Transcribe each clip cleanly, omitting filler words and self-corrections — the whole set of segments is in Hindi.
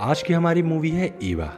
आज की हमारी मूवी है ईवा।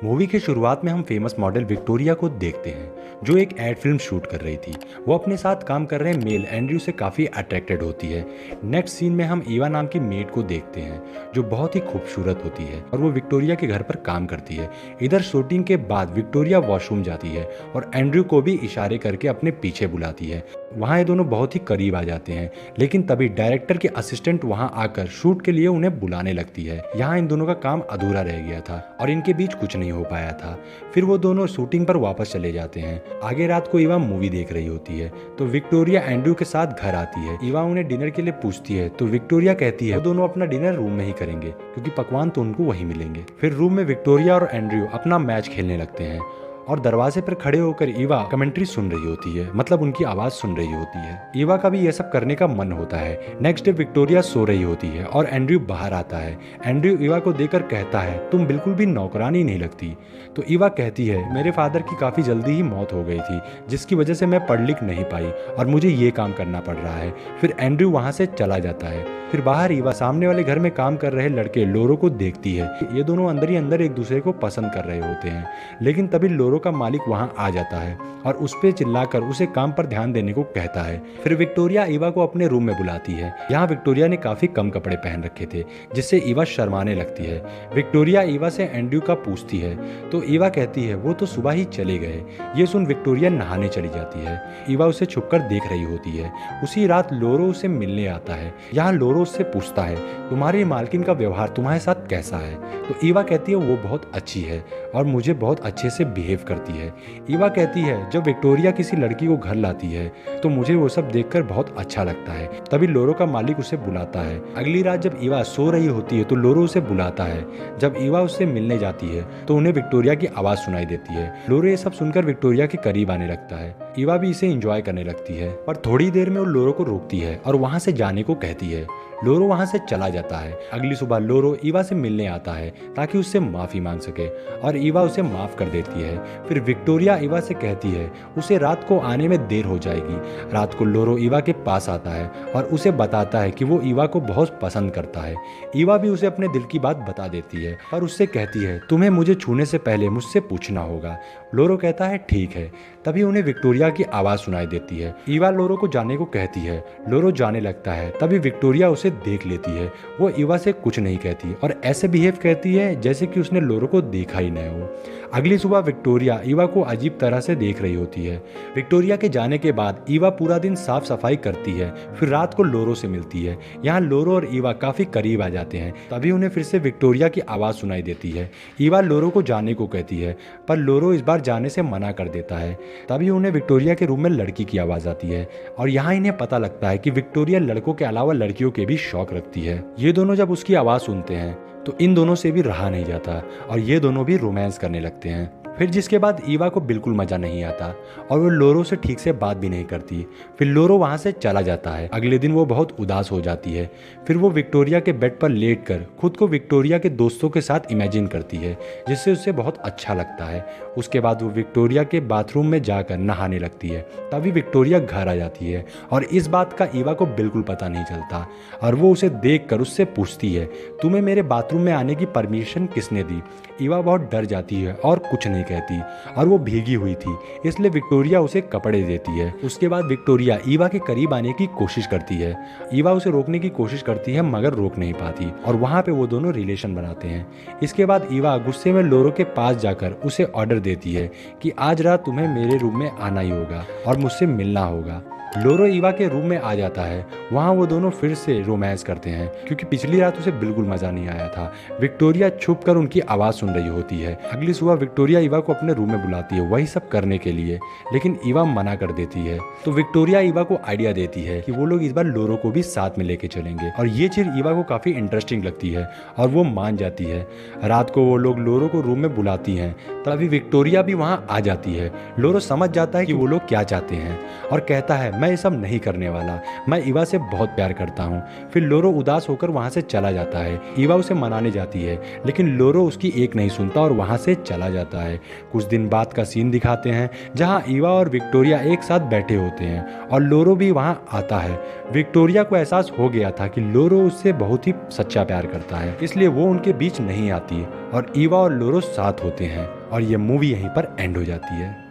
मूवी की शुरुआत में हम फेमस मॉडल विक्टोरिया को देखते हैं जो एक एड फिल्म शूट कर रही थी। वो अपने साथ काम कर रहे मेल एंड्रयू से काफ़ी अट्रैक्टेड होती है। नेक्स्ट सीन में हम ईवा नाम की मेड को देखते हैं जो बहुत ही खूबसूरत होती है और वो विक्टोरिया के घर पर काम करती है। इधर शूटिंग के बाद विक्टोरिया वॉशरूम जाती है और एंड्रयू को भी इशारे करके अपने पीछे बुलाती है। वहाँ ये दोनों बहुत ही करीब आ जाते हैं, लेकिन तभी डायरेक्टर की असिस्टेंट वहाँ आकर शूट के लिए उन्हें बुलाने लगती है। यहाँ इन दोनों का काम अधूरा रह गया था और इनके बीच कुछ नहीं हो पाया था। फिर वो दोनों शूटिंग पर वापस चले जाते हैं। आगे रात को ईवा मूवी देख रही होती है तो विक्टोरिया एंड्रयू के साथ घर आती है। ईवा उन्हें डिनर के लिए पूछती है तो विक्टोरिया कहती है वो दोनों अपना डिनर रूम में ही करेंगे क्योंकि पकवान तो उनको वहीं मिलेंगे। फिर रूम में विक्टोरिया और एंड्रयू अपना मैच खेलने लगते हैं और दरवाजे पर खड़े होकर ईवा कमेंट्री सुन रही होती है, मतलब उनकी आवाज सुन रही होती है। ईवा का भी यह सब करने का मन होता है। नेक्स्ट डे विक्टोरिया सो रही होती है और एंड्रयू बाहर आता है। एंड्रयू ईवा को देखकर कहता है तुम बिल्कुल भी नौकरानी नहीं लगती। तो ईवा कहती है मेरे फादर की काफी जल्दी ही मौत हो गई थी जिसकी वजह से मैं पढ़ लिख नहीं पाई और मुझे ये काम करना पड़ रहा है। फिर एंड्रयू वहां से चला जाता है। फिर बाहर ईवा सामने वाले घर में काम कर रहे लड़के लोरो को देखती है। ये दोनों अंदर ही अंदर एक दूसरे को पसंद कर रहे होते हैं, लेकिन तभी लोरो का मालिक वहां आ जाता है और उस पे चिल्लाकर उसे काम पर ध्यान देने को कहता है। फिर विक्टोरिया ईवा को अपने रूम में बुलाती है। यहाँ विक्टोरिया ने काफी कम कपड़े पहन रखे थे जिससे ईवा शर्माने लगती है। विक्टोरिया ईवा से एंड्रयू का पूछती है तो ईवा कहती है वो तो सुबह ही चले गए। ये सुन विक्टोरिया नहाने चली जाती है। ईवा उसे छुपकर देख रही होती है। उसी रात लोरो उसे मिलने आता है। यहाँ लोरो उससे पूछता है तुम्हारी मालकिन का व्यवहार तुम्हारे साथ कैसा है। तो ईवा कहती है वो बहुत अच्छी है और मुझे बहुत अच्छे से बिहेव करती है। ईवा कहती है जब विक्टोरिया किसी लड़की को घर लाती है तो मुझे वो सब देखकर बहुत अच्छा लगता है। तभी लोरो का मालिक उसे बुलाता है। अगली रात जब ईवा सो रही होती है तो लोरो उसे बुलाता है। जब ईवा उससे मिलने जाती है तो उन्हें विक्टोरिया की आवाज सुनाई देती है। लोरो ये सब सुनकर विक्टोरिया के करीब आने लगता है। ईवा भी इसे एंजॉय करने लगती है, पर थोड़ी देर में वो लोरो को रोकती है और वहां से जाने को कहती है। लोरो वहां से चला जाता है। अगली सुबह लोरो ईवा से मिलने आता है ताकि उससे माफी मांग सके और ईवा उसे माफ कर देती है। फिर विक्टोरिया ईवा से कहती है उसे रात को आने में देर हो जाएगी। रात को लोरो ईवा के पास आता है और उसे बताता है कि वो ईवा को बहुत पसंद करता है। ईवा भी उसे अपने दिल की बात बता देती है और उससे कहती है तुम्हें मुझे छूने से पहले मुझसे पूछना होगा। लोरो कहता है ठीक है। तभी उन्हें विक्टोरिया की आवाज सुनाई देती है। ईवा लोरो को जाने को कहती है। लोरो जाने लगता है। तभी विक्टोरिया उसे देख लेती है। वो ईवा से कुछ नहीं कहती और ऐसे बिहेव करती है जैसे कि उसने लोरो को देखा ही नहीं हो। अगली सुबह विक्टोरिया ईवा को अजीब तरह से देख रही होती है। विक्टोरिया के जाने के बाद ईवा पूरा दिन साफ सफाई करती है। फिर रात को लोरो से मिलती है। यहाँ लोरो और ईवा काफी करीब आ जाते हैं। तभी उन्हें फिर से विक्टोरिया की आवाज सुनाई देती है। ईवा लोरो को जाने को कहती है पर लोरो इस बार जाने से मना कर देता है। तभी उन्हें विक्टोरिया के रूम में लड़की की आवाज आती है और यहाँ इन्हें पता लगता है कि विक्टोरिया लड़कों के अलावा लड़कियों के भी शौक रखती है। ये दोनों जब उसकी आवाज सुनते हैं तो इन दोनों से भी रहा नहीं जाता और ये दोनों भी रोमांस करने लगते हैं। फिर जिसके बाद ईवा को बिल्कुल मजा नहीं आता और वो लोरो से ठीक से बात भी नहीं करती। फिर लोरो वहां से चला जाता है। अगले दिन वो बहुत उदास हो जाती है। फिर वो विक्टोरिया के बेड पर लेटकर खुद को विक्टोरिया के दोस्तों के साथ इमेजिन करती है जिससे उसे बहुत अच्छा लगता है। उसके बाद वो विक्टोरिया के बाथरूम में जाकर नहाने लगती है। तभी विक्टोरिया घर आ जाती है और इस बात का ईवा को बिल्कुल पता नहीं चलता और वो उसे देखकर उससे पूछती है तुम्हें मेरे बाथरूम में आने की परमिशन किसने दी। ईवा बहुत डर जाती है और कुछ नहीं कहती और वो भीगी हुई थी इसलिए विक्टोरिया उसे कपड़े देती है। उसके बाद विक्टोरिया ईवा के करीब आने की कोशिश करती है। ईवा उसे रोकने की कोशिश करती है मगर रोक नहीं पाती और वहां पे वो दोनों रिलेशन बनाते हैं। इसके बाद ईवा गुस्से में लोरो के पास जाकर उसे ऑर्डर देती है कि आज रात तुम्हें मेरे रूम में आना ही होगा और मुझसे मिलना होगा। लोरो ईवा के रूम में आ जाता है। वहाँ वो दोनों फिर से रोमांस करते हैं क्योंकि पिछली रात उसे बिल्कुल मजा नहीं आया था। विक्टोरिया छुपकर उनकी आवाज सुन रही होती है। अगली सुबह विक्टोरिया ईवा को अपने रूम में बुलाती है वही सब करने के लिए, लेकिन ईवा मना कर देती है। तो विक्टोरिया ईवा को आइडिया देती है कि वो लोग इस बार लोरो को भी साथ में लेके चलेंगे और ये चीज ईवा को काफी इंटरेस्टिंग लगती है और वो मान जाती है। रात को वो लोग लोरो को रूम में बुलाती हैं। तभी विक्टोरिया भी वहाँ आ जाती है। लोरो समझ जाता है कि वो लोग क्या चाहते हैं और कहता है मैं ये सब नहीं करने वाला। मैं ईवा से बहुत प्यार करता हूँ। फिर लोरो उदास होकर वहाँ से चला जाता है। ईवा उसे मनाने जाती है लेकिन लोरो उसकी एक नहीं सुनता और वहाँ से चला जाता है। कुछ दिन बाद का सीन दिखाते हैं जहाँ ईवा और विक्टोरिया एक साथ बैठे होते हैं और लोरो भी वहाँ आता है। विक्टोरिया को एहसास हो गया था कि लोरो उससे बहुत ही सच्चा प्यार करता है, इसलिए वो उनके बीच नहीं आती और ईवा और लोरो साथ होते हैं और ये मूवी यहीं पर एंड हो जाती है।